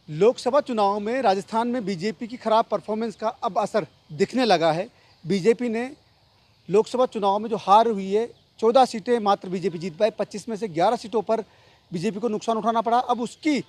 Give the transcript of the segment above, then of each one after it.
लोकसभा चुनाव में राजस्थान में बीजेपी की खराब परफॉर्मेंस का अब असर दिखने लगा है। बीजेपी ने लोकसभा चुनाव में जो हार हुई है, 14 सीटें मात्र बीजेपी जीत पाई, 25 में से 11 सीटों पर बीजेपी को नुकसान उठाना पड़ा। अब उसकी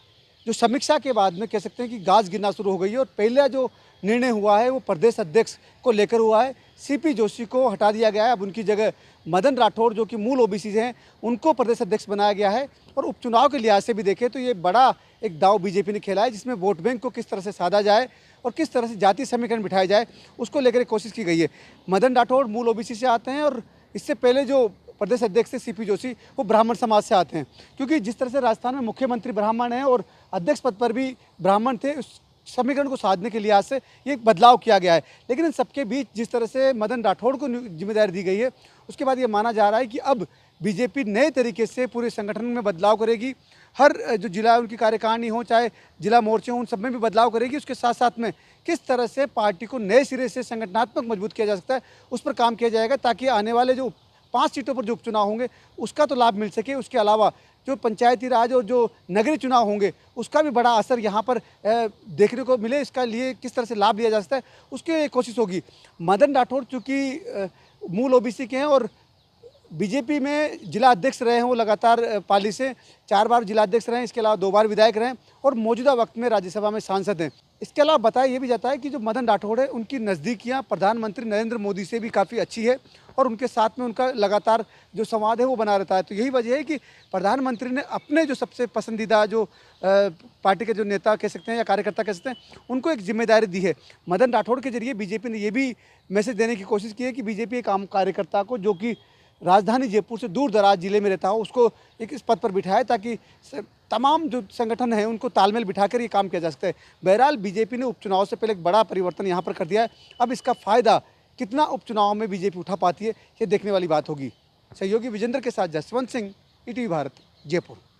जो समीक्षा के बाद में कह सकते हैं कि गाज गिरना शुरू हो गई है और पहला जो निर्णय हुआ है वो प्रदेश अध्यक्ष को लेकर हुआ है। सीपी जोशी को हटा दिया गया है। अब उनकी जगह मदन राठौड़ जो कि मूल ओबीसी से हैं उनको प्रदेश अध्यक्ष बनाया गया है। और उपचुनाव के लिहाज से भी देखें तो ये बड़ा एक दाव बीजेपी ने खेला है, जिसमें वोट बैंक को किस तरह से साधा जाए और किस तरह से जातीय समीकरण बिठाया जाए उसको लेकर कोशिश की गई है। मदन राठौड़ मूल ओबीसी से आते हैं और इससे पहले जो प्रदेश अध्यक्ष थे सीपी जोशी वो ब्राह्मण समाज से आते हैं, क्योंकि जिस तरह से राजस्थान में मुख्यमंत्री ब्राह्मण हैं और अध्यक्ष पद पर भी ब्राह्मण थे, उस समीकरण को साधने के लिहाज से ये एक बदलाव किया गया है। लेकिन इन सबके बीच जिस तरह से मदन राठौड़ को जिम्मेदारी दी गई है, उसके बाद ये माना जा रहा है कि अब बीजेपी नए तरीके से पूरे संगठन में बदलाव करेगी। हर जो जिला उनकी कार्यकारिणी हो, चाहे जिला मोर्चे हों, उन सब में भी बदलाव करेगी। उसके साथ साथ में किस तरह से पार्टी को नए सिरे से संगठनात्मक मजबूत किया जा सकता है उस पर काम किया जाएगा, ताकि आने वाले जो 5 सीटों पर जो उपचुनाव होंगे उसका तो लाभ मिल सके। उसके अलावा जो पंचायती राज और जो नगरीय चुनाव होंगे उसका भी बड़ा असर यहाँ पर देखने को मिले। इसका लिए किस तरह से लाभ लिया जा सकता है उसकी लिए कोशिश होगी। मदन राठौड़ चूँकि मूल ओबीसी के हैं और बीजेपी में जिला अध्यक्ष रहे हैं, वो लगातार पाली से 4 बार जिला अध्यक्ष रहे हैं, इसके अलावा 2 बार विधायक रहे हैं और मौजूदा वक्त में राज्यसभा में सांसद हैं। इसके अलावा बताया ये भी जाता है कि जो मदन राठौड़ है उनकी नज़दीकियाँ प्रधानमंत्री नरेंद्र मोदी से भी काफ़ी अच्छी है और उनके साथ में उनका लगातार जो संवाद है वो बना रहता है। तो यही वजह है कि प्रधानमंत्री ने अपने जो सबसे पसंदीदा जो पार्टी के जो नेता कह सकते हैं या कार्यकर्ता कह सकते हैं, उनको एक जिम्मेदारी दी है। मदन राठौड़ के जरिए बीजेपी ने ये भी मैसेज देने की कोशिश की है कि बीजेपी एक आम कार्यकर्ता को, जो कि राजधानी जयपुर से दूर दराज जिले में रहता हो, उसको एक इस पद पर बिठाए ताकि तमाम जो संगठन हैं उनको तालमेल बिठाकर ये काम किया जा सकता है। बहरहाल बीजेपी ने उपचुनाव से पहले एक बड़ा परिवर्तन यहाँ पर कर दिया है। अब इसका फ़ायदा कितना उपचुनाव में बीजेपी उठा पाती है, ये देखने वाली बात होगी। सहयोगी विजेंद्र के साथ जसवंत सिंह, ईटीवी भारत, जयपुर।